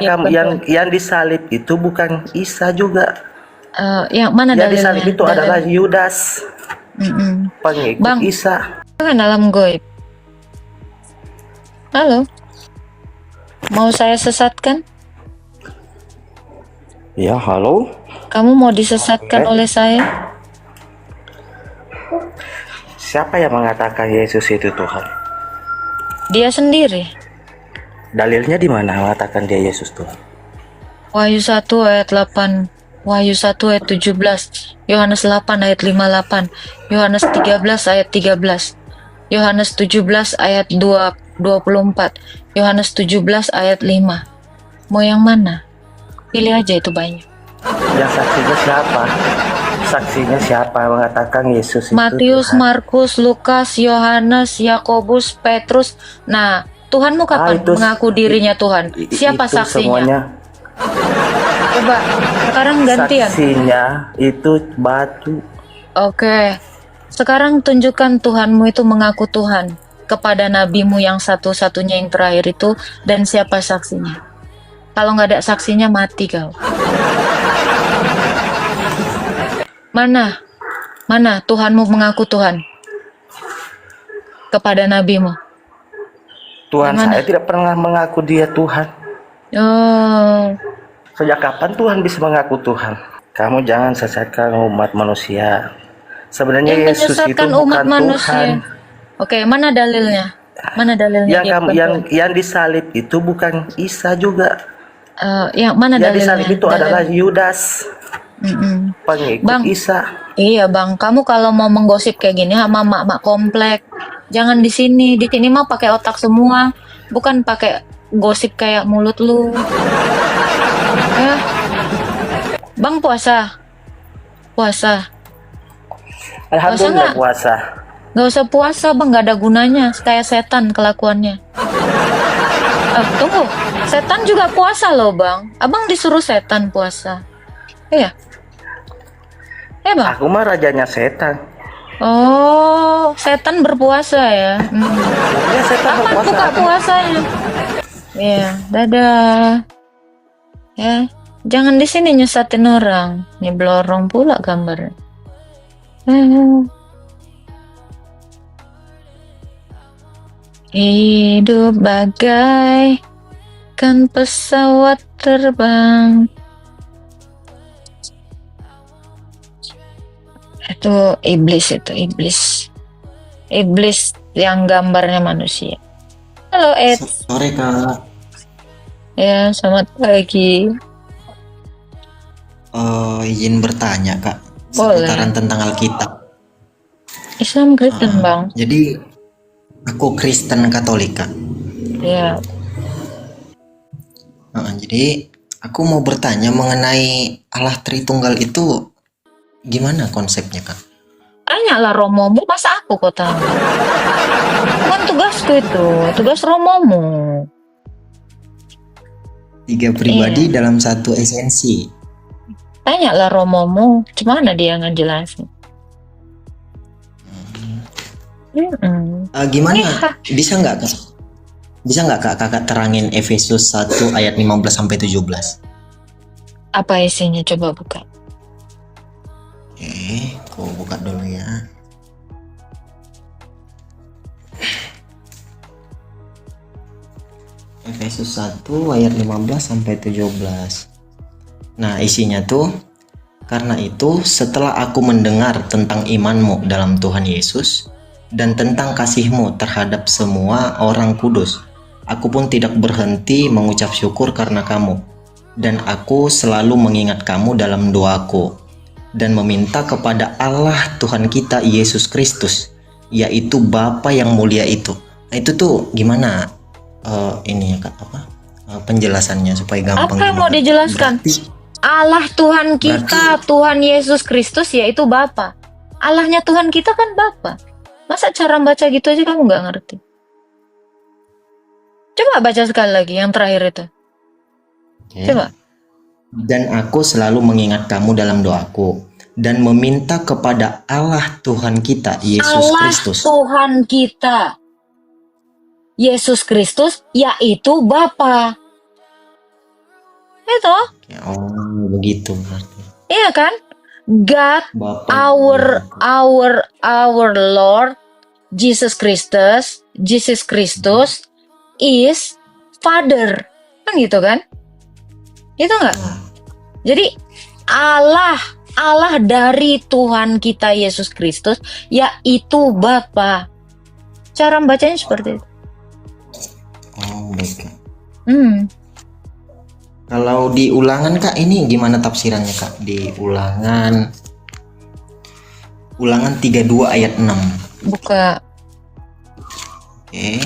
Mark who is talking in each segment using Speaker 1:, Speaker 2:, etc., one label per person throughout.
Speaker 1: Ya,
Speaker 2: Kamu yang disalib itu bukan Isa juga.
Speaker 1: yang mana
Speaker 2: Yang
Speaker 1: dalilnya?
Speaker 2: disalib itu adalah Yudas, pengikut
Speaker 1: Bang,
Speaker 2: Isa.
Speaker 1: kan alam goib. Halo, mau saya sesatkan?
Speaker 2: Ya, halo.
Speaker 1: Kamu mau disesatkan oleh saya?
Speaker 2: Siapa yang mengatakan Yesus itu Tuhan?
Speaker 1: Dia sendiri.
Speaker 2: Dalilnya di mana mengatakan dia Yesus Tuhan?
Speaker 1: Wahyu 1 ayat 8, Wahyu 1 ayat 17, Yohanes 8 ayat 58, Yohanes 13 ayat 13, Yohanes 17 ayat 24, Yohanes 17 ayat 5. Mau yang mana? Pilih aja, itu banyak.
Speaker 2: Yang saksinya siapa? Saksinya siapa mengatakan Yesus itu
Speaker 1: Matius,
Speaker 2: Tuhan?
Speaker 1: Markus, Lukas, Yohanes, Yakobus, Petrus. Nah, Tuhanmu kapan mengaku dirinya Tuhan? Siapa
Speaker 2: itu
Speaker 1: saksinya?
Speaker 2: Semuanya.
Speaker 1: Coba, sekarang gantian.
Speaker 2: Saksinya itu batu.
Speaker 1: Oke, sekarang tunjukkan Tuhanmu itu mengaku Tuhan kepada nabimu yang satu-satunya yang terakhir itu, dan siapa saksinya? Kalau nggak ada saksinya, mati kau. Mana? Mana Tuhanmu mengaku Tuhan kepada nabimu?
Speaker 2: Tuhan
Speaker 1: Yang mana?
Speaker 2: saya tidak pernah mengaku dia Tuhan.
Speaker 1: Oh,
Speaker 2: Sejak kapan Tuhan bisa mengaku Tuhan? Kamu jangan sesatkan umat manusia. Sebenarnya
Speaker 1: yang
Speaker 2: Yesus itu
Speaker 1: menyesatkan
Speaker 2: bukan
Speaker 1: umat
Speaker 2: Tuhan.
Speaker 1: manusia. Oke, mana dalilnya? Mana dalilnya
Speaker 2: Yang
Speaker 1: dia
Speaker 2: kamu
Speaker 1: bukan Tuhan?
Speaker 2: yang disalib itu bukan Isa juga.
Speaker 1: Yang mana
Speaker 2: Yang
Speaker 1: dalilnya?
Speaker 2: disalib itu adalah Yudas, pengikut
Speaker 1: Bang,
Speaker 2: Isa.
Speaker 1: iya bang, kamu kalau mau menggosip kayak gini sama mak-mak komplek, jangan di sini. Di sini mah pakai otak semua, bukan pakai gosip kayak mulut lu. Ya, bang puasa, puasa.
Speaker 2: Alhamdulillah
Speaker 1: nggak?
Speaker 2: puasa.
Speaker 1: Nggak usah puasa bang, nggak ada gunanya. Kayak setan kelakuannya. Tunggu, setan juga puasa loh bang. Abang disuruh setan puasa. Iya, ya bang.
Speaker 2: Aku mah rajanya setan.
Speaker 1: Oh, setan berpuasa ya.
Speaker 2: Ya setan
Speaker 1: Kapan
Speaker 2: berpuasa.
Speaker 1: buka puasanya? Ya, dadah. Ya, jangan di sini nyesatin orang. Nih blorong pula gambarnya. Hidup bagaikan pesawat terbang. Itu iblis, itu iblis. Iblis yang gambarnya manusia. Halo Ed.
Speaker 3: Sore Kak.
Speaker 1: Ya, selamat pagi.
Speaker 3: Izin bertanya Kak,
Speaker 1: Boleh.
Speaker 3: seputaran tentang Alkitab.
Speaker 1: Islam Kristen bang.
Speaker 3: Jadi aku Kristen Katolik Kak.
Speaker 1: Ya.
Speaker 3: Jadi aku mau bertanya mengenai Allah Tritunggal itu gimana konsepnya Kak?
Speaker 1: Tanyalah Romomu, masa aku kok tanya? Bukan tugasku itu, tugas Romomu.
Speaker 3: 3 pribadi dalam satu esensi.
Speaker 1: Tanyalah Romomu, gimana dia ngejelasin?
Speaker 3: Gimana? Bisa nggak Kak? Bisa nggak Kak kakak terangin Efesus 1 ayat 15 sampai 17?
Speaker 1: Apa isinya? Coba buka.
Speaker 3: Oke, aku buka dulu ya. Efesus 1 ayat 15 sampai 17. Nah, isinya tuh, karena itu setelah aku mendengar tentang imanmu dalam Tuhan Yesus dan tentang kasihmu terhadap semua orang kudus, aku pun tidak berhenti mengucap syukur karena kamu. Dan aku selalu mengingat kamu dalam doaku dan meminta kepada Allah Tuhan kita Yesus Kristus, yaitu Bapa yang mulia itu. Nah, itu tuh gimana ini ya Kak, penjelasannya supaya gampang.
Speaker 1: Apa yang mau dijelaskan? Allah Tuhan kita, Tuhan Yesus Kristus yaitu Bapa. Allahnya Tuhan kita kan Bapa. Masa cara baca gitu aja kamu nggak ngerti? Coba baca sekali lagi yang terakhir itu. Coba.
Speaker 3: Dan aku selalu mengingat kamu dalam doaku dan meminta kepada Allah Tuhan kita Yesus Kristus.
Speaker 1: Allah Tuhan kita Yesus Kristus yaitu Bapa. toh?
Speaker 3: Ya, oh, begitu berarti.
Speaker 1: Iya kan? God,
Speaker 3: Bapak
Speaker 1: our Lord Jesus Christus is Father. Kan gitu kan? Itu enggak? Jadi Allah dari Tuhan kita Yesus Kristus yaitu Bapa. Cara membacanya seperti itu.
Speaker 3: Oh, baik, Kak. Kalau di ulangan, Kak, ini gimana tafsirannya, Kak? Di ulangan 32 ayat 6.
Speaker 1: Buka.
Speaker 3: Oke.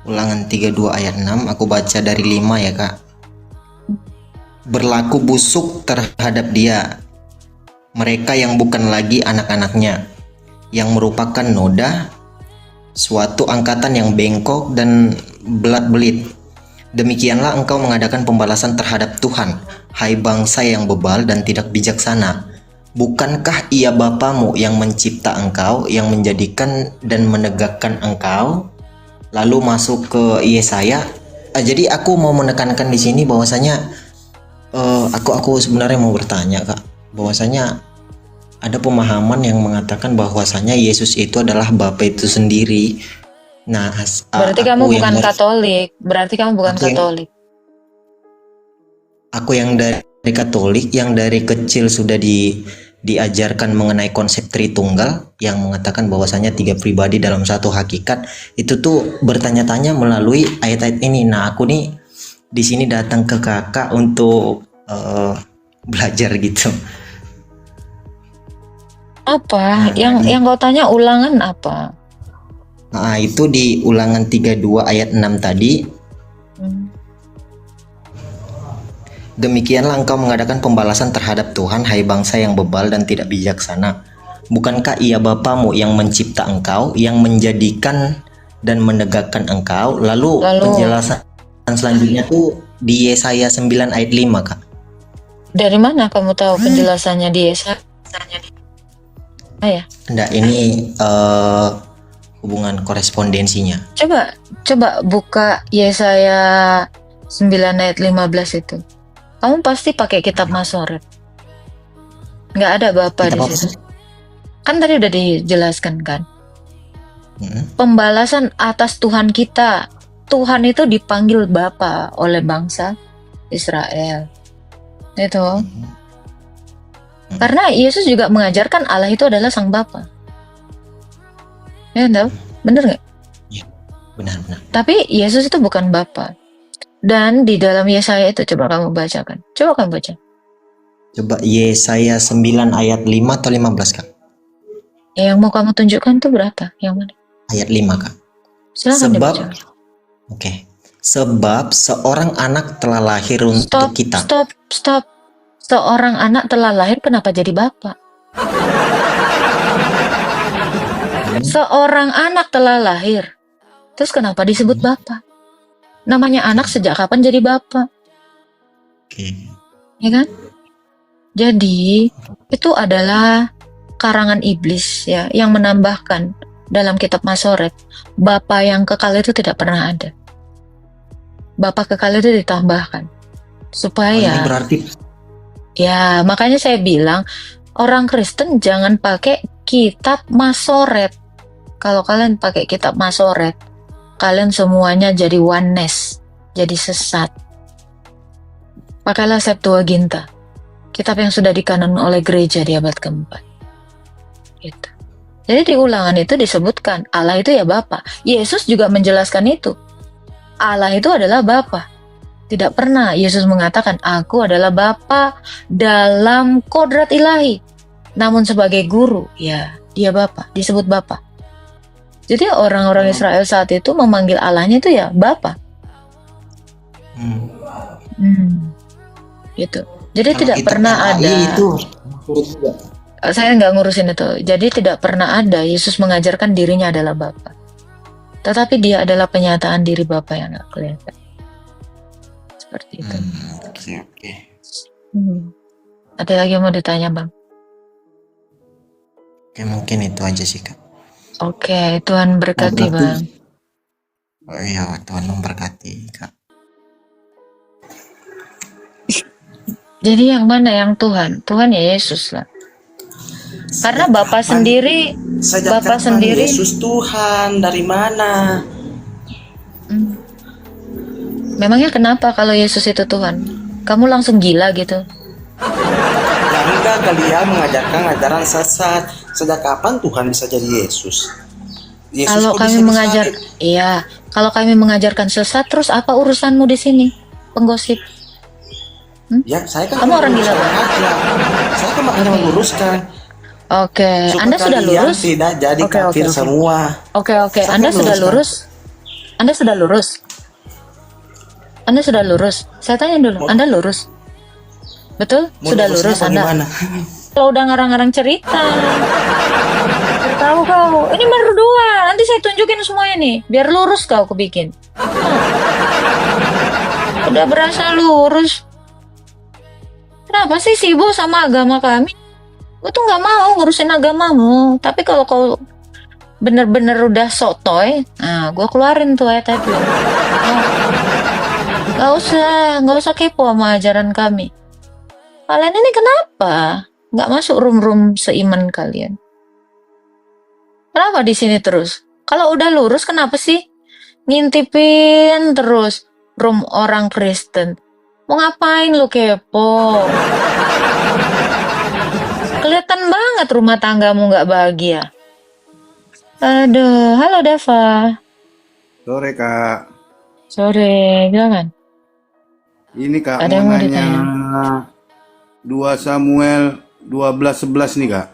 Speaker 3: Ulangan 32 ayat 6, aku baca dari 5 ya, Kak. Berlaku busuk terhadap dia mereka yang bukan lagi anak-anaknya, yang merupakan noda, suatu angkatan yang bengkok dan belat-belit. Demikianlah engkau mengadakan pembalasan terhadap Tuhan, hai bangsa yang bebal dan tidak bijaksana. Bukankah ia Bapamu yang mencipta engkau, yang menjadikan dan menegakkan engkau? Lalu masuk ke Yesaya. Jadi aku mau menekankan di sini bahwasanya aku sebenarnya mau bertanya, Kak, bahwasanya ada pemahaman yang mengatakan bahwasanya Yesus itu adalah Bapa itu sendiri. Nah,
Speaker 1: Berarti kamu bukan Katolik. Berarti kamu bukan Katolik.
Speaker 3: Aku yang dari Katolik, yang dari kecil sudah diajarkan mengenai konsep Tritunggal, yang mengatakan bahwasanya 3 pribadi dalam satu hakikat. Itu tuh bertanya-tanya melalui ayat-ayat ini. Nah, aku nih di sini datang ke Kakak untuk belajar gitu.
Speaker 1: Apa? Yang kau tanya ulangan apa?
Speaker 3: Nah, itu di ulangan 32 ayat 6 tadi. Demikianlah engkau mengadakan pembalasan terhadap Tuhan, hai bangsa yang bebal dan tidak bijaksana. Bukankah ia Bapamu yang mencipta engkau, yang menjadikan dan menegakkan engkau? Lalu penjelasan selanjutnya tuh di Yesaya 9 ayat 5, Kak.
Speaker 1: Dari mana kamu tahu penjelasannya di Yesaya? Ya.
Speaker 3: Enggak, ini hubungan korespondensinya.
Speaker 1: Coba buka Yesaya 9 ayat 15 itu. Kamu pasti pakai kitab Masoret. Nggak ada Bapa di situ. Kan tadi udah dijelaskan kan. Pembalasan atas Tuhan kita. Tuhan itu dipanggil Bapa oleh bangsa Israel. Itu. Karena Yesus juga mengajarkan Allah itu adalah Sang Bapa. Ya, tahu? Bener nggak?
Speaker 3: Ya, benar.
Speaker 1: Tapi Yesus itu bukan Bapa. Dan di dalam Yesaya itu coba kamu bacakan. Coba kamu baca.
Speaker 3: Coba Yesaya 9 ayat 5 atau 15, Kak?
Speaker 1: Yang mau kamu tunjukkan itu berapa? Yang mana?
Speaker 3: Ayat 5, Kak.
Speaker 1: Silakan dibaca.
Speaker 3: Oke. Sebab seorang anak telah lahir untuk kita.
Speaker 1: Stop. Seorang anak telah lahir, kenapa jadi Bapa? Seorang anak telah lahir, terus kenapa disebut Bapa? Namanya anak sejak kapan jadi Bapa? Ya kan? Jadi itu adalah karangan iblis ya, yang menambahkan dalam kitab Masoret, Bapa yang kekal itu tidak pernah ada. Bapa kekal itu ditambahkan supaya
Speaker 3: ini berarti
Speaker 1: ya, makanya saya bilang orang Kristen jangan pakai kitab Masoret. Kalau kalian pakai kitab Masoret, kalian semuanya jadi oneness, jadi sesat. Pakailah Septuaginta, kitab yang sudah dikanon oleh gereja di abad keempat. Gitu. Jadi di ulangan itu disebutkan Allah itu ya Bapa. Yesus juga menjelaskan itu. Allah itu adalah Bapa. Tidak pernah Yesus mengatakan, aku adalah Bapa dalam kodrat ilahi. Namun sebagai guru, ya dia Bapa, disebut Bapa. Jadi orang-orang Israel saat itu memanggil Allahnya itu ya Bapa. Gitu. Jadi kalau tidak pernah ada. Itu. Saya nggak ngurusin itu. Jadi tidak pernah ada Yesus mengajarkan dirinya adalah Bapa. Tetapi dia adalah penyataan diri Bapa yang nggak kelihatan. Seperti itu.
Speaker 3: Oke.
Speaker 1: Ada lagi yang mau ditanya, Bang?
Speaker 3: Oke, mungkin itu aja sih, Kak.
Speaker 1: Oke, Tuhan berkati, Bang.
Speaker 3: Oh iya, Tuhan memberkati, Kak.
Speaker 1: Jadi yang mana yang Tuhan? Tuhan ya Yesus lah. Karena
Speaker 2: Sejak
Speaker 1: Bapak
Speaker 2: kapan-
Speaker 1: sendiri,
Speaker 2: Sejak
Speaker 1: Bapak
Speaker 2: kapan
Speaker 1: sendiri,
Speaker 2: Yesus Tuhan? Dari mana?
Speaker 1: Hmm. Memangnya kenapa kalau Yesus itu Tuhan? Kamu langsung gila gitu?
Speaker 2: Ya enggak, kalian mengajarkan ajaran sesat. Sejak kapan Tuhan bisa jadi Yesus? Yesus
Speaker 1: Kalau
Speaker 2: kok
Speaker 1: kami
Speaker 2: bisa
Speaker 1: mengajar,
Speaker 2: disalib?
Speaker 1: iya. Kalau kami mengajarkan sesat, terus apa urusanmu di sini, penggosip?
Speaker 2: Ya, saya kan
Speaker 1: Kamu orang gila
Speaker 2: meluruskan
Speaker 1: banget.
Speaker 2: aja. Saya kan makanya meluruskan.
Speaker 1: Oke,
Speaker 2: Supaya
Speaker 1: Anda sudah
Speaker 2: kalian
Speaker 1: lurus?
Speaker 2: tidak jadi
Speaker 1: Oke,
Speaker 2: kafir
Speaker 1: oke.
Speaker 2: semua.
Speaker 1: Oke,
Speaker 2: Saya
Speaker 1: Anda
Speaker 2: kan
Speaker 1: sudah
Speaker 2: meluruskan.
Speaker 1: lurus? Anda sudah lurus? Anda sudah lurus? Saya tanya dulu, Anda lurus? Betul?
Speaker 2: Mau
Speaker 1: Sudah
Speaker 2: lurusnya
Speaker 1: lurus
Speaker 2: apa
Speaker 1: Anda?
Speaker 2: gimana?
Speaker 1: Kalau udah ngarang-ngarang cerita, biar tahu kau. Ini baru dua, nanti saya tunjukin semuanya nih, biar lurus kau aku bikin. Udah berasa lurus. Kenapa sih sibuk sama agama kami? Gue tuh nggak mau ngurusin agamamu. Tapi kalau kau bener-bener udah sotoy, nah gue keluarin tuh ayat itu. Nggak usah kepo sama ajaran kami. Kalian ini kenapa nggak masuk room-room seiman kalian? Kenapa di sini terus? Kalau udah lurus kenapa sih ngintipin terus room orang Kristen? Mau ngapain lu kepo? Kelihatan banget rumah tanggamu nggak bahagia. Aduh, halo Dava.
Speaker 4: Sore Kak,
Speaker 1: Sore, silakan.
Speaker 4: ini Kak
Speaker 1: Ada yang
Speaker 4: mau
Speaker 1: mau
Speaker 4: nanya
Speaker 1: ditanya?
Speaker 4: 2 Samuel 12:11 nih Kak.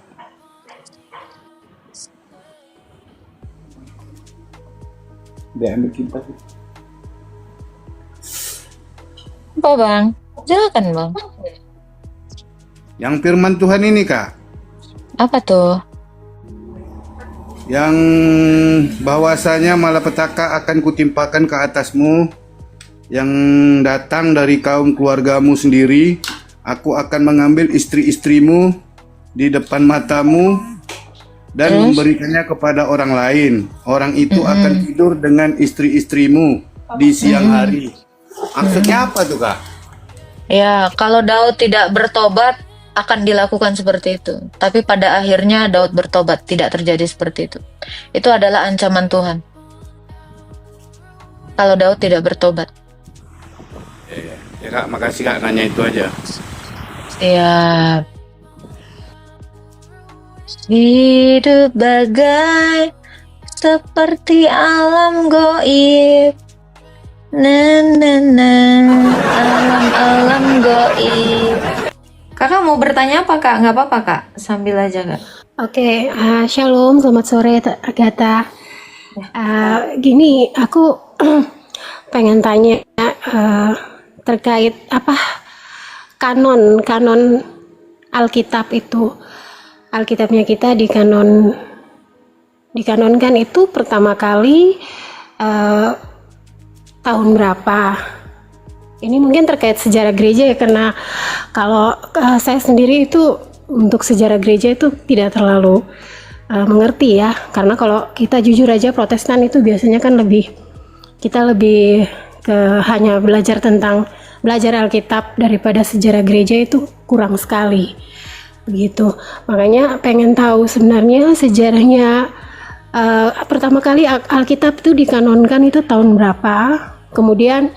Speaker 4: Dia ambil kipas.
Speaker 1: Apa bang? Silakan bang.
Speaker 4: Yang firman Tuhan ini Kak,
Speaker 1: Apa tuh?
Speaker 4: yang bahwasanya malapetaka akan kutimpakan ke atasmu, yang datang dari kaum keluargamu sendiri. Aku akan mengambil istri-istrimu di depan matamu dan
Speaker 1: Terus?
Speaker 4: memberikannya kepada orang lain. Orang itu akan tidur dengan istri-istrimu di siang hari. Maksudnya apa tuh Kak?
Speaker 1: Ya, kalau Daud tidak bertobat akan dilakukan seperti itu. Tapi pada akhirnya Daud bertobat, tidak terjadi seperti itu. Itu adalah ancaman Tuhan. Kalau Daud tidak bertobat.
Speaker 4: Ya Kak, makasih Kak, nanya itu aja.
Speaker 1: Ya, hidup bagai seperti alam goib. Alam goib. Kakak mau bertanya apa kak? Nggak apa-apa kak, sambil aja kak.
Speaker 5: Oke, Shalom, selamat sore Agatha. Gini, aku pengen tanya terkait apa kanon Alkitab itu. Alkitabnya kita dikanonkan itu pertama kali tahun berapa? Ini mungkin terkait sejarah gereja ya, karena kalau saya sendiri itu untuk sejarah gereja itu tidak terlalu mengerti ya, karena kalau kita jujur aja Protestan itu biasanya kan kita lebih ke hanya belajar Alkitab daripada sejarah gereja, itu kurang sekali begitu. Makanya pengen tahu sebenarnya sejarahnya pertama kali Alkitab itu dikanonkan itu tahun berapa, kemudian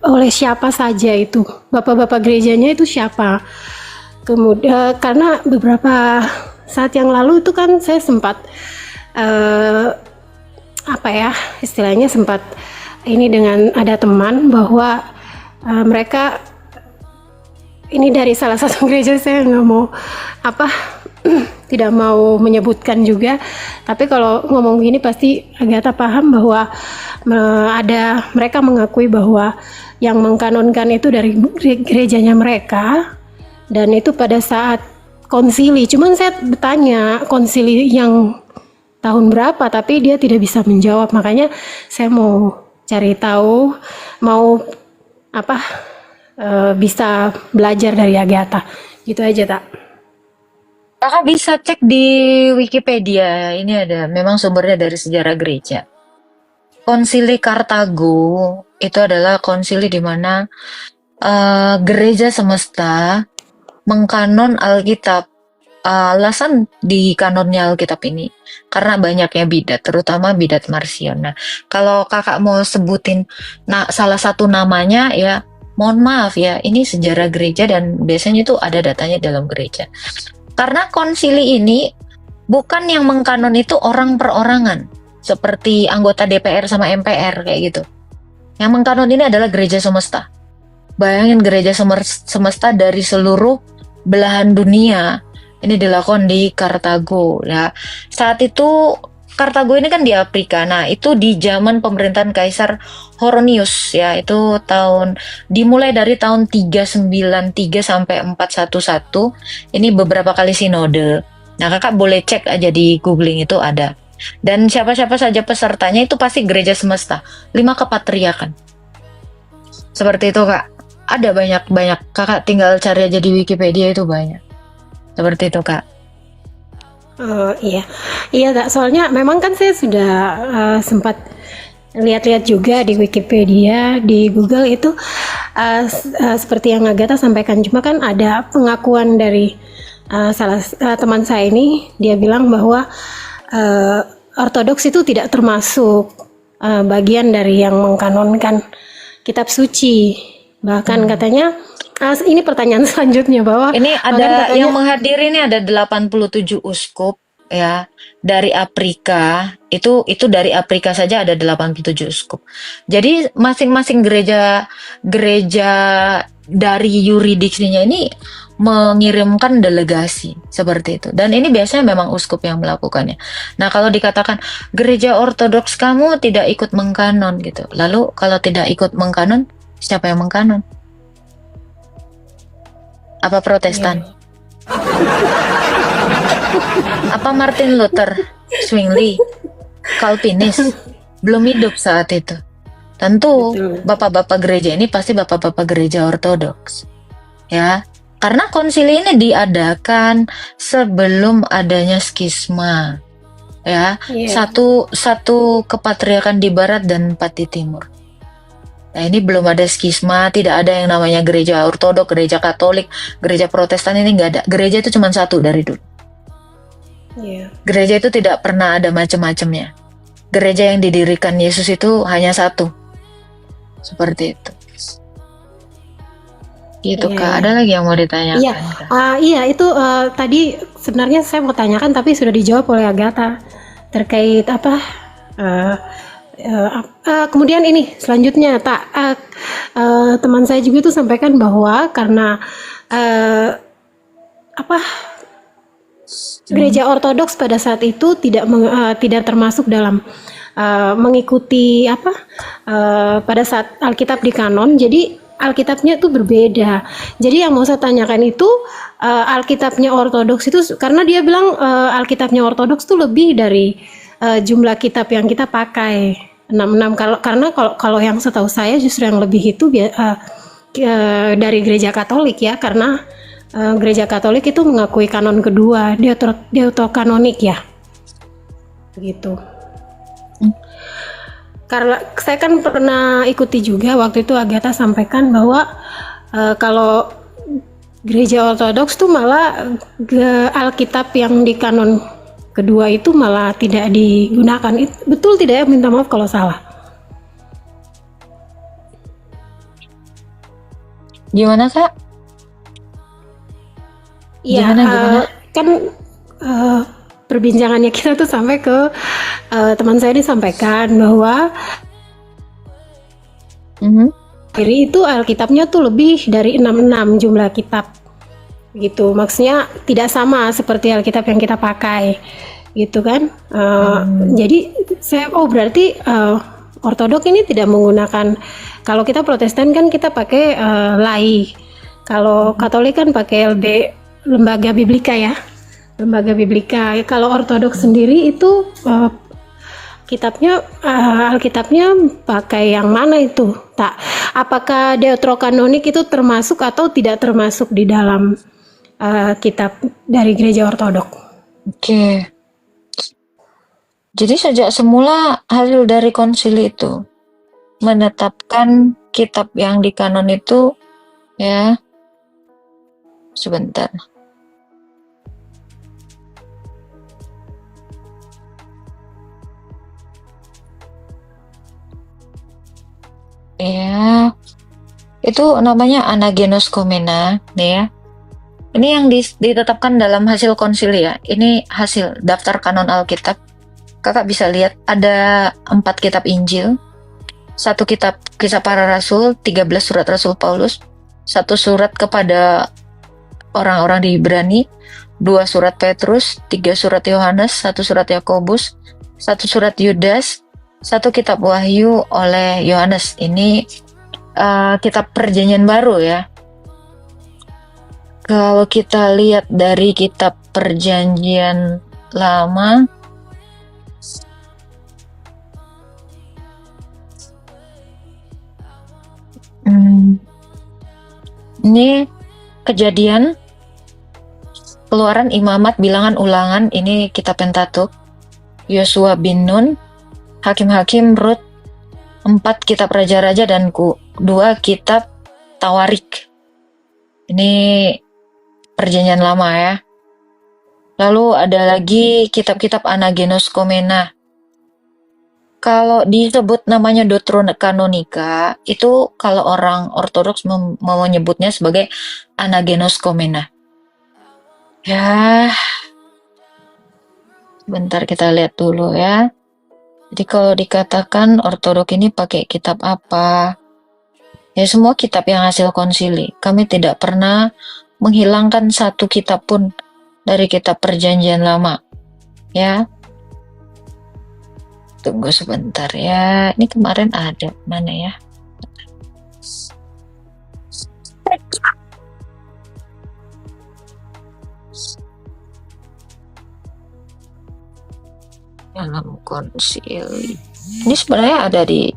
Speaker 5: oleh siapa saja itu, bapak-bapak gerejanya itu siapa. Kemudian karena beberapa saat yang lalu itu kan saya sempat istilahnya sempat ini dengan ada teman bahwa mereka ini dari salah satu gereja, saya nggak mau tidak mau menyebutkan juga, tapi kalau ngomong gini pasti Agatha paham bahwa mereka mengakui bahwa yang mengkanonkan itu dari gerejanya mereka, dan itu pada saat konsili. Cuman saya bertanya konsili yang tahun berapa, tapi dia tidak bisa menjawab. Makanya saya mau cari tahu, mau bisa belajar dari Agatha. Gitu aja, Tak.
Speaker 1: Kakak bisa cek di Wikipedia, ini ada, memang sumbernya dari sejarah gereja. Konsili Kartago itu adalah konsili di mana gereja semesta mengkanon Alkitab. Alasan di kanonnya Alkitab ini karena banyaknya bidat, terutama bidat Marcion. Nah, kalau kakak mau sebutin salah satu namanya ya, mohon maaf ya, ini sejarah gereja dan biasanya itu ada datanya dalam gereja. Karena konsili ini bukan yang mengkanon itu orang perorangan, seperti anggota DPR sama MPR kayak gitu. Yang mengkanon ini adalah gereja semesta. Bayangin gereja semesta dari seluruh belahan dunia. Ini dilakukan di Kartago ya. Saat itu Kartago ini kan di Afrika. Nah, itu di zaman pemerintahan Kaisar Horonius ya. Itu dimulai dari tahun 393 sampai 411. Ini beberapa kali sinode. Nah, kakak boleh cek aja di googling, itu ada. Dan siapa-siapa saja pesertanya itu pasti gereja semesta. 5 kepatriakan. Seperti itu, Kak. Ada banyak. Kakak tinggal cari aja di Wikipedia, itu banyak. Seperti itu, Kak.
Speaker 5: Iya Kak. Soalnya memang kan saya sudah sempat lihat-lihat juga di Wikipedia, di Google itu seperti yang Agatha sampaikan. Cuma kan ada pengakuan dari salah teman saya ini, dia bilang bahwa Ortodoks itu tidak termasuk bagian dari yang mengkanonkan kitab suci. Bahkan katanya ini pertanyaan selanjutnya bahwa
Speaker 1: Ini ada
Speaker 5: katanya,
Speaker 1: yang menghadiri, ini ada 87 uskup ya dari Afrika. Itu dari Afrika saja ada 87 uskup. Jadi masing-masing gereja dari yuridiksi-nya ini mengirimkan delegasi seperti itu. Dan ini biasanya memang uskup yang melakukannya. Nah, kalau dikatakan gereja Ortodoks kamu tidak ikut mengkanon gitu. Lalu kalau tidak ikut mengkanon, siapa yang mengkanon? Apa Protestan? Apa Martin Luther, Zwingli, Calvinis? Belum hidup saat itu. Tentu
Speaker 5: Betul.
Speaker 1: bapak-bapak gereja ini pasti bapak-bapak gereja Ortodoks. Ya, karena konsili ini diadakan sebelum adanya skisma. Ya,
Speaker 5: Iya.
Speaker 1: satu kepatriakan di barat dan 4 di timur. Nah, ini belum ada skisma, tidak ada yang namanya gereja Ortodok, gereja Katolik, gereja Protestan, ini nggak ada. Gereja itu cuma satu dari dulu.
Speaker 5: Iya.
Speaker 1: Gereja itu tidak pernah ada macam-macamnya. Gereja yang didirikan Yesus itu hanya satu. Seperti itu. Gitu,
Speaker 5: Iya,
Speaker 1: Kak.
Speaker 5: iya.
Speaker 1: Ada lagi yang mau ditanyakan?
Speaker 5: Iya,
Speaker 1: Kak?
Speaker 5: iya itu tadi sebenarnya saya mau tanyakan tapi sudah dijawab oleh Agatha terkait apa? Kemudian ini selanjutnya teman saya juga itu sampaikan bahwa karena gereja Ortodoks pada saat itu tidak termasuk dalam mengikuti pada saat Alkitab dikanon, jadi Alkitabnya itu berbeda. Jadi yang mau saya tanyakan itu Alkitabnya Ortodoks itu karena dia bilang Alkitabnya Ortodoks itu lebih dari jumlah kitab yang kita pakai 66. Kalau yang setahu saya justru yang lebih itu dari gereja Katolik ya, karena gereja Katolik itu mengakui kanon kedua, deuterokanonik ya, gitu. Karena saya kan pernah ikuti juga waktu itu Agatha sampaikan bahwa kalau gereja Ortodoks tuh malah Alkitab yang di kanon kedua itu malah tidak digunakan. Betul tidak ya? Minta maaf kalau salah.
Speaker 1: Gimana, Kak?
Speaker 5: Iya,
Speaker 1: Gimana?
Speaker 5: kan perbincangannya kita tuh sampai ke teman saya disampaikan bahwa kiri itu Alkitabnya tuh lebih dari 66 jumlah kitab gitu, maksudnya tidak sama seperti Alkitab yang kita pakai gitu kan. Jadi berarti Ortodok ini tidak menggunakan, kalau kita Protestan kan kita pakai lai, kalau Katolik kan pakai lembaga biblika ya, lembaga biblika. Kalau Ortodoks sendiri itu kitabnya Alkitabnya pakai yang mana itu? Apakah deuterokanonik itu termasuk atau tidak termasuk di dalam kitab dari gereja Ortodok?
Speaker 1: Oke. Jadi sejak semula hasil dari konsili itu menetapkan kitab yang dikanon itu Ya, sebentar. Ya, itu namanya Anagenos Komena, nih ya. Ini yang ditetapkan dalam hasil konsili ya. Ini hasil daftar kanon Alkitab. Kakak bisa lihat ada 4 kitab Injil, 1 kitab Kisah Para Rasul, 13 surat Rasul Paulus, 1 surat kepada orang-orang di Ibrani, 2 surat Petrus, 3 surat Yohanes, 1 surat Yakobus, 1 surat Yudas, 1 kitab Wahyu oleh Yohanes. Ini kitab Perjanjian Baru ya. Kalau kita lihat dari kitab Perjanjian Lama, ini Kejadian, Keluaran, Imamat, Bilangan, Ulangan, ini kitab Pentatuk, Yosua bin Nun, Hakim-Hakim, Rut, 4 kitab Raja-Raja, dan 2 kitab Tawarik. Ini Perjanjian Lama ya. Lalu ada lagi kitab-kitab Anagenos Komena. Kalau disebut namanya Deuterokanonika, itu kalau orang Ortodoks menyebutnya sebagai Anagenos Komena. Ya, bentar kita lihat dulu ya. Jadi kalau dikatakan Ortodok ini pakai kitab apa? Ya semua kitab yang hasil konsili. Kami tidak pernah menghilangkan 1 kitab pun dari kitab Perjanjian Lama. Ya. Tunggu sebentar ya. Ini kemarin ada mana ya? Dalam konsili. Ini sebenarnya ada di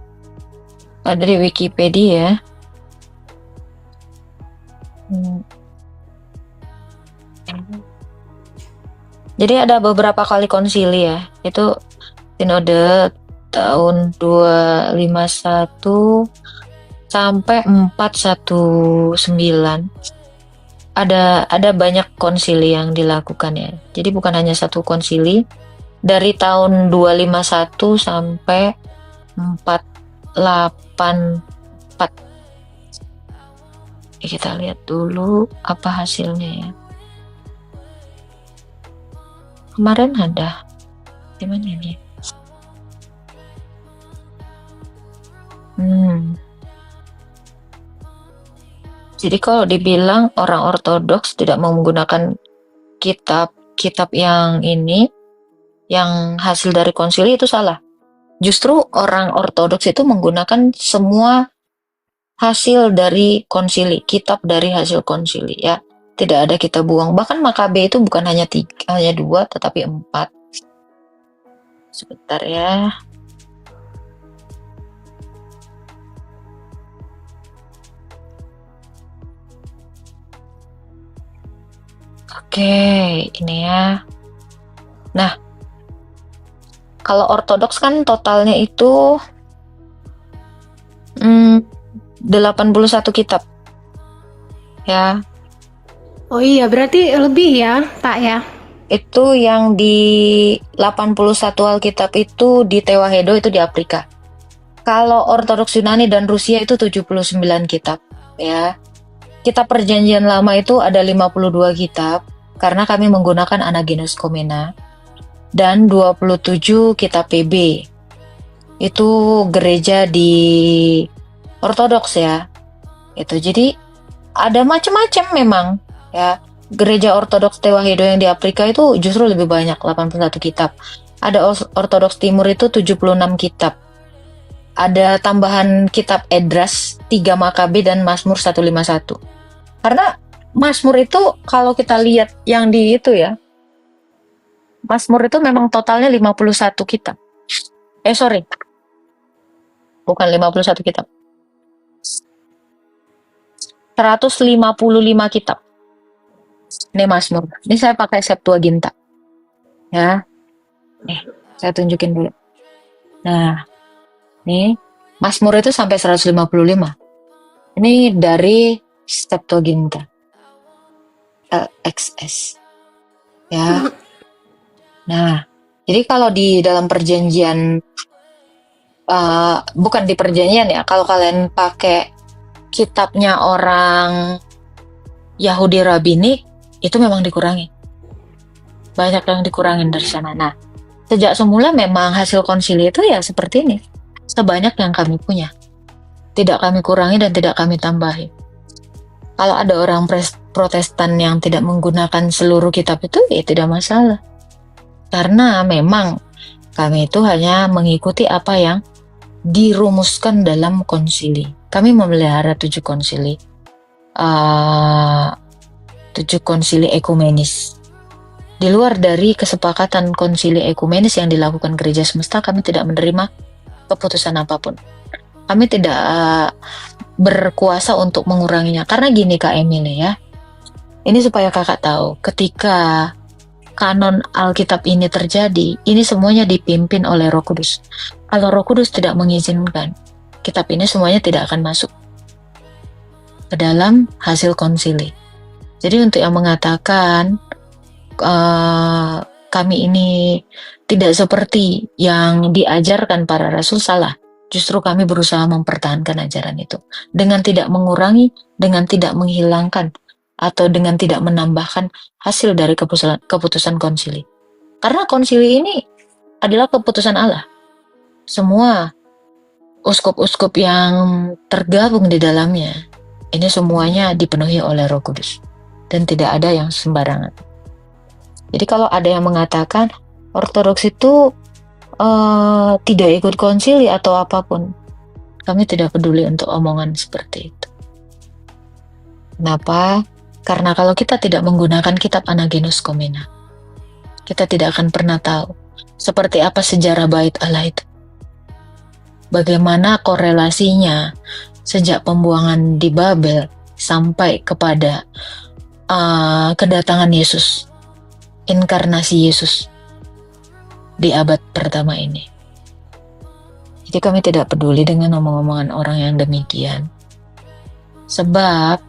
Speaker 1: Wikipedia. Jadi ada beberapa kali konsili ya. Itu Sinode tahun 251 sampai 419. Ada banyak konsili yang dilakukan ya. Jadi bukan hanya 1 konsili. Dari tahun 251 sampai 484. Kita lihat dulu apa hasilnya ya. Kemarin ada di mana ini? Jadi kalau dibilang orang Ortodoks tidak menggunakan kitab yang ini, yang hasil dari konsili, itu salah. Justru orang Ortodoks itu menggunakan semua hasil dari konsili, kitab dari hasil konsili ya. Tidak ada kita buang. Bahkan Makabe itu bukan hanya 2 tetapi 4. Sebentar ya. Oke, ini ya. Nah, kalau Ortodoks kan totalnya itu 81 kitab. Ya.
Speaker 5: Oh iya, berarti lebih ya, Pak ya?
Speaker 1: Itu yang di 81 Alkitab itu di Tewahedo, itu di Afrika. Kalau Ortodoks Yunani dan Rusia itu 79 kitab ya. Kitab Perjanjian Lama itu ada 52 kitab karena kami menggunakan Anagenos Komena, dan 27 kitab PB. Itu gereja di Ortodoks ya. Itu jadi ada macam-macam memang ya. Gereja Ortodoks Tewahedo yang di Afrika itu justru lebih banyak, 81 kitab. Ada Ortodoks Timur itu 76 kitab. Ada tambahan kitab Esdras, 3 Makabe, dan Mazmur 151. Karena Mazmur itu kalau kita lihat yang di itu ya, Mazmur itu memang totalnya 51 kitab. Bukan 51 kitab. 155 kitab. Ini Mazmur. Ini saya pakai Septuaginta. Ya. Nih, saya tunjukin dulu. Nah, nih Mazmur itu sampai 155. Ini dari Septuaginta, LXS. Ya. Nah, jadi kalau di dalam perjanjian, bukan di perjanjian ya, kalau kalian pakai kitabnya orang Yahudi Rabbinik, itu memang dikurangi. Banyak yang dikurangin dari sana. Nah, sejak semula memang hasil konsili itu ya seperti ini. Sebanyak yang kami punya. Tidak kami kurangi dan tidak kami tambahi. Kalau ada orang Protestan yang tidak menggunakan seluruh kitab itu, ya tidak masalah. Karena memang kami itu hanya mengikuti apa yang dirumuskan dalam konsili. Kami memelihara 7 konsili. 7 konsili ekumenis. Di luar dari kesepakatan konsili ekumenis yang dilakukan gereja semesta, kami tidak menerima keputusan apapun. Kami tidak berkuasa untuk menguranginya. Karena gini Kak Emily ya, ini supaya kakak tahu, ketika kanon Alkitab ini terjadi, ini semuanya dipimpin oleh Roh Kudus. Kalau Roh Kudus tidak mengizinkan, kitab ini semuanya tidak akan masuk ke dalam hasil konsili. Jadi untuk yang mengatakan kami ini tidak seperti yang diajarkan para rasul, salah. Justru kami berusaha mempertahankan ajaran itu dengan tidak mengurangi, dengan tidak menghilangkan, atau dengan tidak menambahkan hasil dari keputusan konsili. Karena konsili ini adalah keputusan Allah. Semua uskup-uskup yang tergabung di dalamnya, ini semuanya dipenuhi oleh Roh Kudus. Dan tidak ada yang sembarangan. Jadi kalau ada yang mengatakan Ortodoks itu tidak ikut konsili atau apapun, kami tidak peduli untuk omongan seperti itu. Kenapa? Karena kalau kita tidak menggunakan kitab Anagenus Komena, kita tidak akan pernah tahu seperti apa sejarah bait Allah itu. Bagaimana korelasinya sejak pembuangan di Babel sampai kepada kedatangan Yesus, inkarnasi Yesus di abad pertama ini. Jadi kami tidak peduli dengan omong-omongan orang yang demikian. Sebab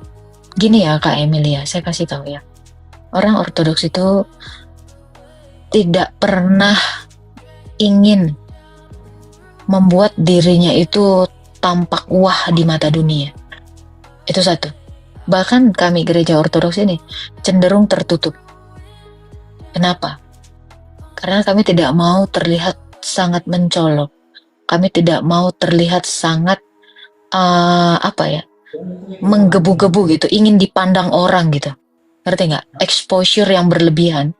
Speaker 1: gini ya Kak Emilia, saya kasih tahu ya. Orang Ortodoks itu tidak pernah ingin membuat dirinya itu tampak wah di mata dunia. Itu satu. Bahkan kami gereja Ortodoks ini cenderung tertutup. Kenapa? Karena kami tidak mau terlihat sangat mencolok. Kami tidak mau terlihat sangat menggebu-gebu gitu, ingin dipandang orang gitu. Ngerti nggak? Exposure yang berlebihan.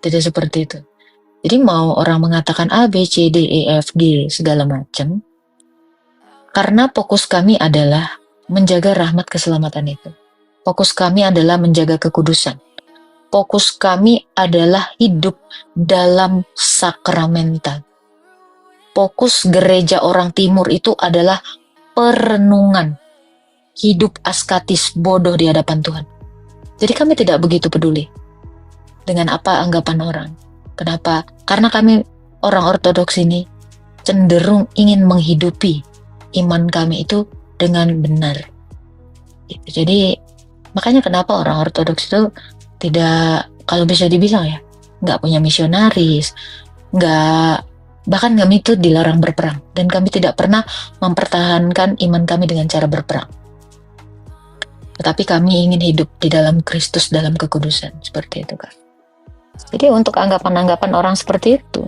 Speaker 1: Tidak seperti itu. Jadi mau orang mengatakan A, B, C, D, E, F, G segala macam, karena fokus kami adalah menjaga rahmat keselamatan itu. Fokus kami adalah menjaga kekudusan. Fokus kami adalah hidup dalam sakramental. Fokus gereja orang timur itu adalah perenungan. Hidup askatis bodoh di hadapan Tuhan. Jadi kami tidak begitu peduli dengan apa anggapan orang. Kenapa? Karena kami orang Ortodoks ini cenderung ingin menghidupi iman kami itu dengan benar. Jadi makanya kenapa orang Ortodoks itu tidak, kalau bisa dibilang ya, nggak punya misionaris, bahkan kami itu dilarang berperang, dan kami tidak pernah mempertahankan iman kami dengan cara berperang. Tetapi kami ingin hidup di dalam Kristus dalam kekudusan, seperti itu kan. Jadi untuk anggapan-anggapan orang seperti itu,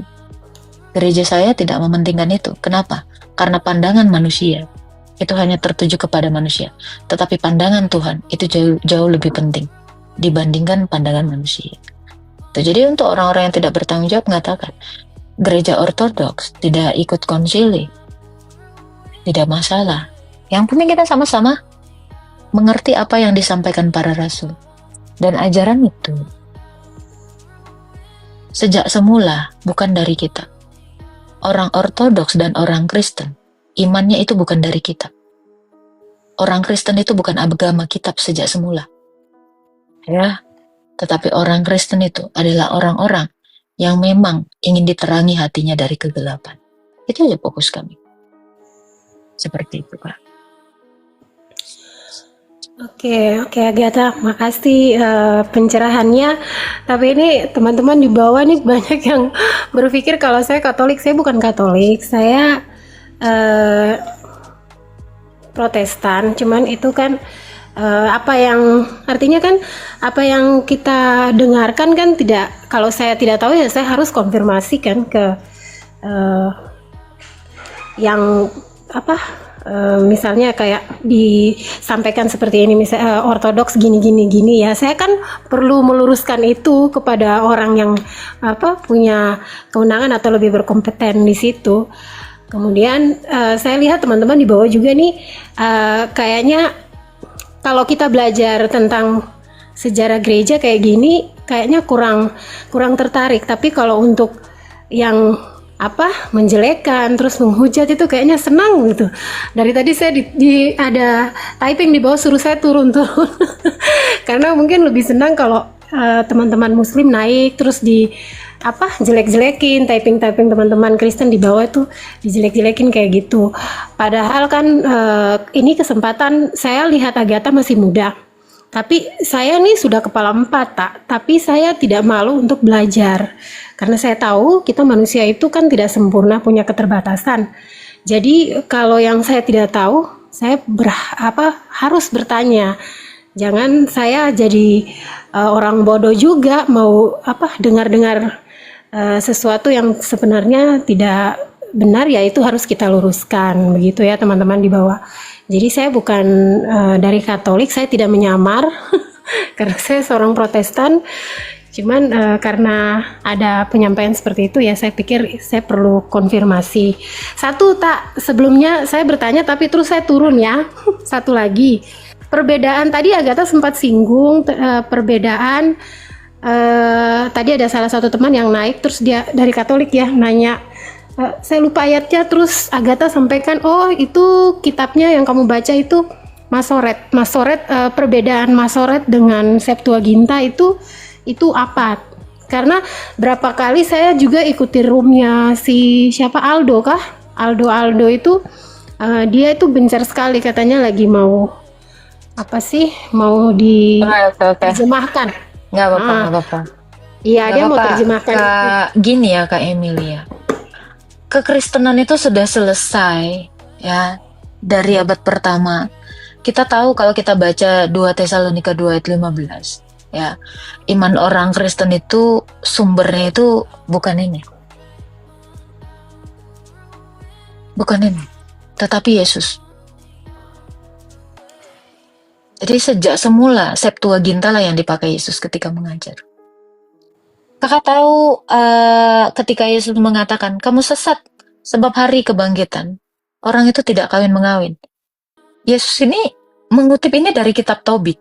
Speaker 1: gereja saya tidak mementingkan itu. Kenapa? Karena pandangan manusia itu hanya tertuju kepada manusia, tetapi pandangan Tuhan itu jauh lebih penting dibandingkan pandangan manusia. Jadi untuk orang-orang yang tidak bertanggung jawab mengatakan gereja Ortodoks tidak ikut konsili, tidak masalah. Yang penting kita sama-sama mengerti apa yang disampaikan para rasul. Dan ajaran itu sejak semula bukan dari kita. Orang Ortodoks dan orang Kristen, imannya itu bukan dari kitab. Orang Kristen itu bukan agama kitab sejak semula. Ya, tetapi orang Kristen itu adalah orang-orang yang memang ingin diterangi hatinya dari kegelapan. Itu aja fokus kami. Seperti itu, Kak.
Speaker 5: Oke, Agatha, makasih pencerahannya. Tapi ini teman-teman di bawah nih banyak yang berpikir kalau saya Katolik. Saya bukan Katolik, saya eh, Protestan. Cuman itu kan apa yang artinya kan apa yang kita dengarkan kan tidak. Kalau saya tidak tahu ya saya harus konfirmasi kan ke eh, yang apa misalnya kayak disampaikan seperti ini misalnya ortodoks gini ya saya kan perlu meluruskan itu kepada orang yang apa punya kewenangan atau lebih berkompeten di situ. Kemudian saya lihat teman-teman di bawah juga nih kayaknya kalau kita belajar tentang sejarah gereja kayak gini kayaknya kurang tertarik, tapi kalau untuk yang apa menjelekan terus menghujat itu kayaknya senang gitu. Dari tadi saya ada typing di bawah suruh saya turun karena mungkin lebih senang kalau teman-teman muslim naik terus di apa jelek-jelekin, typing teman-teman Kristen di bawah itu dijelek-jelekin kayak gitu. Padahal kan ini kesempatan saya lihat Agatha masih muda. Tapi saya nih sudah kepala 4 tapi saya tidak malu untuk belajar. Karena saya tahu kita manusia itu kan tidak sempurna, punya keterbatasan. Jadi kalau yang saya tidak tahu, saya harus bertanya. Jangan saya jadi orang bodoh juga mau dengar-dengar sesuatu yang sebenarnya tidak benar, ya itu harus kita luruskan begitu ya teman-teman di bawah. Jadi saya bukan dari Katolik, saya tidak menyamar karena saya seorang Protestan. Cuman karena ada penyampaian seperti itu ya saya pikir saya perlu konfirmasi. Satu sebelumnya saya bertanya tapi terus saya turun ya. Satu lagi. Perbedaan tadi Agatha sempat singgung perbedaan tadi ada salah satu teman yang naik terus dia dari Katolik ya nanya saya lupa ayatnya, terus Agatha sampaikan, oh itu kitabnya yang kamu baca itu Masoret, perbedaan Masoret dengan Septuaginta itu apa? Karena berapa kali saya juga ikuti roomnya si siapa Aldo Aldo itu dia itu gencar sekali katanya lagi mau mau diterjemahkan.
Speaker 1: Nggak apa-apa.
Speaker 5: Iya dia mau terjemahkan.
Speaker 1: Gini ya Kak Emilia. Kekristenan itu sudah selesai ya dari abad pertama. Kita tahu kalau kita baca 2 Tesalonika 2 ayat 15 ya. Iman orang Kristen itu sumbernya itu bukan ini. Tetapi Yesus. Jadi sejak semula Septuaginta lah yang dipakai Yesus ketika mengajar. Kakak tahu ketika Yesus mengatakan, kamu sesat sebab hari kebangkitan. Orang itu tidak kawin-mengawin. Yesus ini mengutip ini dari kitab Tobit.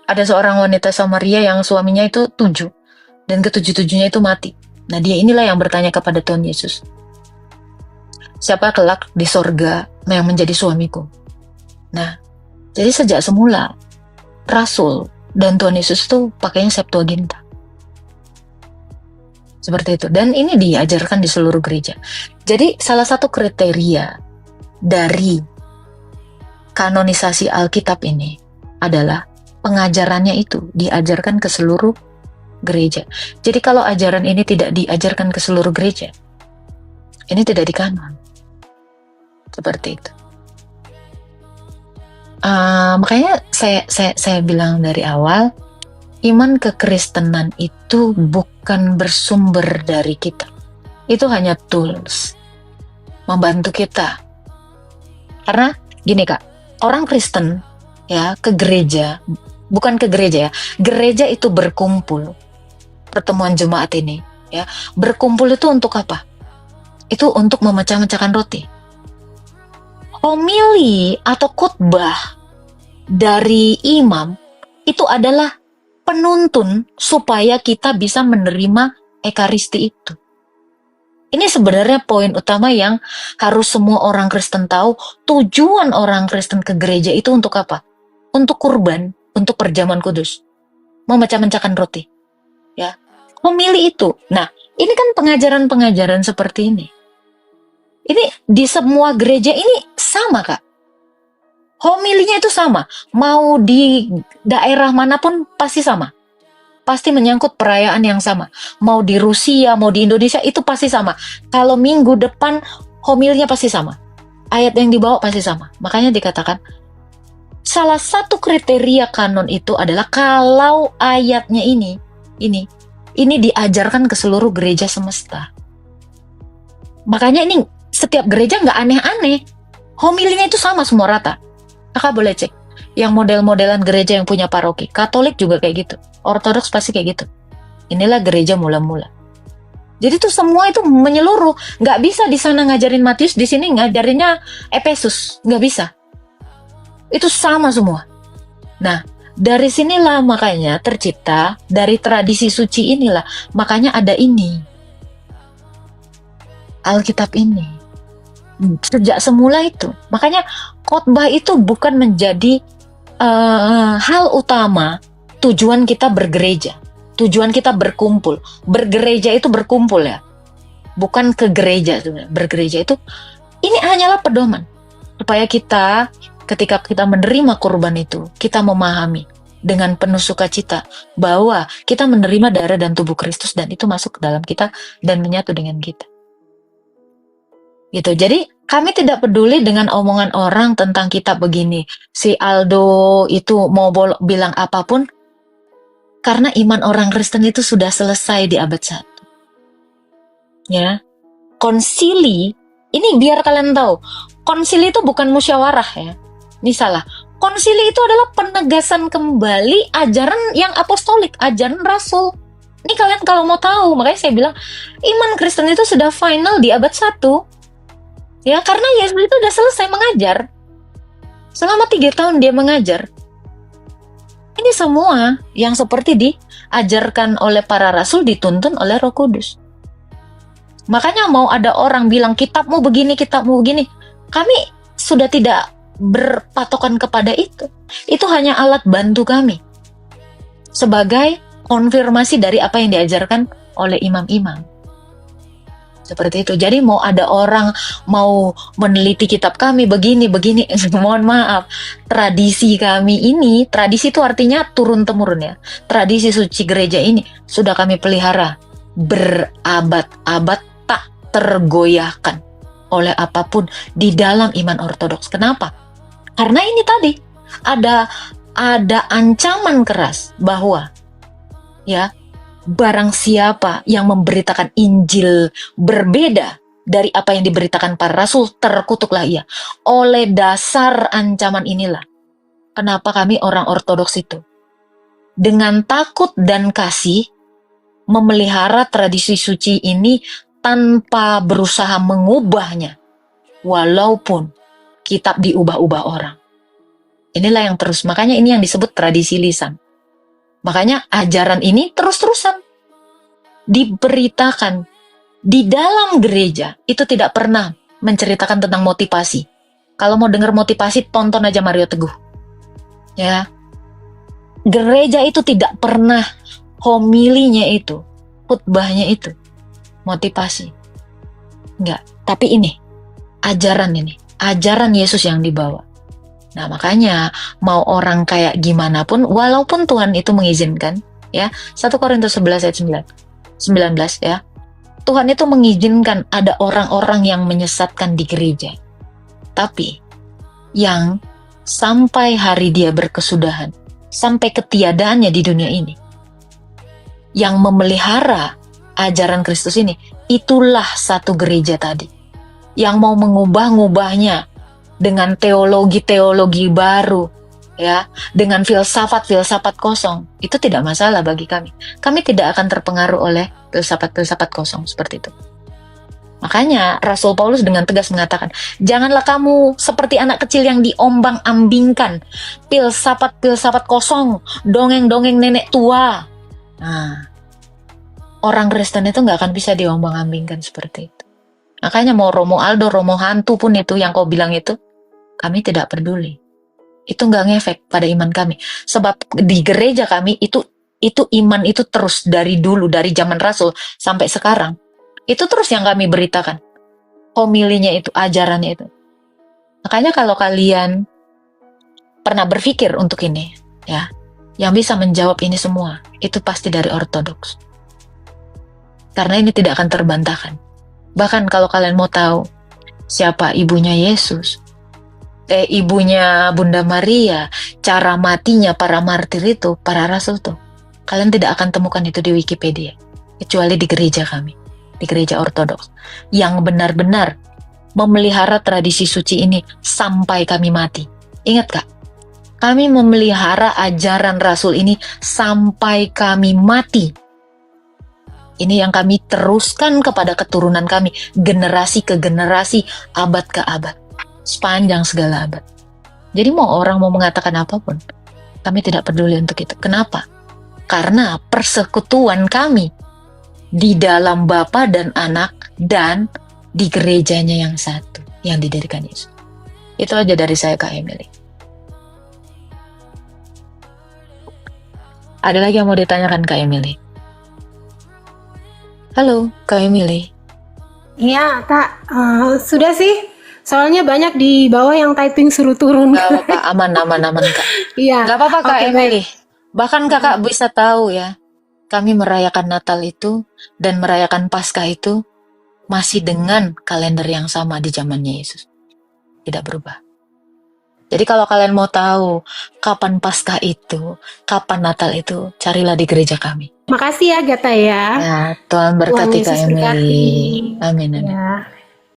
Speaker 1: Ada seorang wanita Samaria yang suaminya itu 7. Dan ke-7-7-nya itu mati. Nah dia inilah yang bertanya kepada Tuhan Yesus. Siapa kelak di sorga yang menjadi suamiku? Nah, jadi sejak semula, Rasul dan Tuhan Yesus itu pakainya Septuaginta. Seperti itu. Dan ini diajarkan di seluruh gereja. Jadi salah satu kriteria dari kanonisasi Alkitab ini adalah pengajarannya itu diajarkan ke seluruh gereja. Jadi kalau ajaran ini tidak diajarkan ke seluruh gereja, ini tidak dikanon. Seperti itu. Makanya saya bilang dari awal, iman kekristenan itu bukan bersumber dari kita. Itu hanya tools membantu kita. Karena gini Kak, orang Kristen ya ke gereja, bukan ke gereja ya. Gereja itu berkumpul. Pertemuan jemaat ini ya, berkumpul itu untuk apa? Itu untuk memecah-mecahkan roti. Homili atau khotbah dari imam itu adalah penuntun supaya kita bisa menerima ekaristi itu. Ini sebenarnya poin utama yang harus semua orang Kristen tahu. Tujuan orang Kristen ke gereja itu untuk apa? Untuk kurban, untuk perjamuan kudus. Memecah-mecahkan roti. Ya. Homili itu. Nah, ini kan pengajaran-pengajaran seperti ini. Ini di semua gereja ini sama Kak. Homilinya itu sama. Mau di daerah manapun pasti sama. Pasti menyangkut perayaan yang sama. Mau di Rusia, mau di Indonesia, itu pasti sama. Kalau minggu depan, homilinya pasti sama. Ayat yang dibawa pasti sama. Makanya dikatakan, salah satu kriteria kanon itu adalah kalau ayatnya ini diajarkan ke seluruh gereja semesta. Makanya ini setiap gereja nggak aneh-aneh. Homilinya itu sama semua rata. Kakak boleh cek. Yang model-modelan gereja yang punya paroki. Katolik juga kayak gitu. Ortodoks pasti kayak gitu. Inilah gereja mula-mula. Jadi tuh semua itu menyeluruh. Nggak bisa di sana ngajarin Matius, di sini ngajarinnya Efesus. Nggak bisa. Itu sama semua. Nah, dari sinilah makanya tercipta, dari tradisi suci inilah, makanya ada ini. Alkitab ini. Sejak semula itu. Makanya khotbah itu bukan menjadi hal utama tujuan kita bergereja. Tujuan kita berkumpul. Bergereja itu berkumpul ya. Bukan ke gereja sebenarnya. Bergereja itu ini hanyalah pedoman. Supaya kita ketika kita menerima kurban itu, kita memahami dengan penuh sukacita bahwa kita menerima darah dan tubuh Kristus dan itu masuk ke dalam kita dan menyatu dengan kita. Gitu. Jadi kami tidak peduli dengan omongan orang tentang kitab begini. Si Aldo itu mau bilang apapun, karena iman orang Kristen itu sudah selesai di abad 1. Ya. Konsili, ini biar kalian tahu, konsili itu bukan musyawarah ya. Ini salah. Konsili itu adalah penegasan kembali ajaran yang apostolik, ajaran rasul. Ini kalian kalau mau tahu, makanya saya bilang iman Kristen itu sudah final di abad 1. Ya, karena Yesus itu sudah selesai mengajar. Selama 3 tahun dia mengajar. Ini semua yang seperti diajarkan oleh para rasul dituntun oleh Roh Kudus. Makanya mau ada orang bilang kitabmu begini, kitabmu begini. Kami sudah tidak berpatokan kepada itu. Itu hanya alat bantu kami. Sebagai konfirmasi dari apa yang diajarkan oleh imam-imam. Seperti itu. Jadi mau ada orang mau meneliti kitab kami begini, mohon maaf. Tradisi kami ini, tradisi itu artinya turun-temurun ya. Tradisi suci gereja ini sudah kami pelihara berabad-abad tak tergoyahkan oleh apapun di dalam iman ortodoks. Kenapa? Karena ini tadi ada ancaman keras bahwa ya barang siapa yang memberitakan Injil berbeda dari apa yang diberitakan para rasul, terkutuklah ia. Oleh dasar ancaman inilah, kenapa kami orang ortodoks itu dengan takut dan kasih memelihara tradisi suci ini tanpa berusaha mengubahnya, walaupun kitab diubah-ubah orang. Inilah yang terus, makanya ini yang disebut tradisi lisan. Makanya ajaran ini terus-terusan diberitakan di dalam gereja. Itu tidak pernah menceritakan tentang motivasi. Kalau mau dengar motivasi, tonton aja Mario Teguh. Ya, gereja itu tidak pernah homilinya itu, khutbahnya itu motivasi. Enggak, tapi ini ajaran Yesus yang dibawa. Nah, makanya mau orang kayak gimana pun, walaupun Tuhan itu mengizinkan, ya, 1 Korintus 11 ayat 19 ya, Tuhan itu mengizinkan ada orang-orang yang menyesatkan di gereja. Tapi, yang sampai hari dia berkesudahan, sampai ketiadaannya di dunia ini, yang memelihara ajaran Kristus ini, itulah satu gereja tadi. Yang mau mengubah-ngubahnya, dengan teologi-teologi baru, ya, dengan filsafat-filsafat kosong, itu tidak masalah bagi kami. Kami tidak akan terpengaruh oleh filsafat-filsafat kosong seperti itu. Makanya Rasul Paulus dengan tegas mengatakan, janganlah kamu seperti anak kecil yang diombang-ambingkan filsafat-filsafat kosong, dongeng-dongeng nenek tua. Nah, orang Kristen itu nggak akan bisa diombang-ambingkan seperti itu. Makanya mau Romo Aldo, Romo Hantu pun itu yang kau bilang itu, kami tidak peduli. Itu nggak ngefek pada iman kami. Sebab di gereja kami itu iman itu terus dari dulu, dari zaman Rasul sampai sekarang. Itu terus yang kami beritakan. Homilinya itu, ajarannya itu. Makanya kalau kalian pernah berpikir untuk ini, ya, yang bisa menjawab ini semua itu pasti dari ortodoks. Karena ini tidak akan terbantahkan. Bahkan kalau kalian mau tahu siapa ibunya Yesus, ibunya Bunda Maria, cara matinya para martir itu, para rasul tuh, kalian tidak akan temukan itu di Wikipedia, kecuali di gereja kami, di gereja ortodoks, yang benar-benar memelihara tradisi suci ini sampai kami mati. Ingat Kak? Kami memelihara ajaran Rasul ini sampai kami mati. Ini yang kami teruskan kepada keturunan kami, generasi ke generasi, abad ke abad, sepanjang segala abad. Jadi mau orang mau mengatakan apapun, kami tidak peduli untuk itu. Kenapa? Karena persekutuan kami di dalam Bapa dan Anak dan di gerejanya yang satu, yang didirikan Yesus. Itu aja dari saya, Kak Emily. Ada lagi yang mau ditanyakan Kak Emily? Halo, Kak Emily.
Speaker 5: Iya, Kak. Sudah sih. Soalnya banyak di bawah yang typing suruh turun.
Speaker 1: Gak apa-apa, aman Kak.
Speaker 5: Iya.
Speaker 1: Gak apa-apa Kak
Speaker 5: Oke,
Speaker 1: Emily. Bahkan Kakak bisa tahu ya, kami merayakan Natal itu dan merayakan Paskah itu masih dengan kalender yang sama di zamannya Yesus. Tidak berubah. Jadi kalau kalian mau tahu kapan Paskah itu, kapan Natal itu, carilah di gereja kami.
Speaker 5: Makasih ya, Gata ya.
Speaker 1: Ya, Tuhan berkati
Speaker 5: Tuhan
Speaker 1: Kak
Speaker 5: Yesus
Speaker 1: Emily.
Speaker 5: berkati.
Speaker 1: Amin.
Speaker 5: Ya.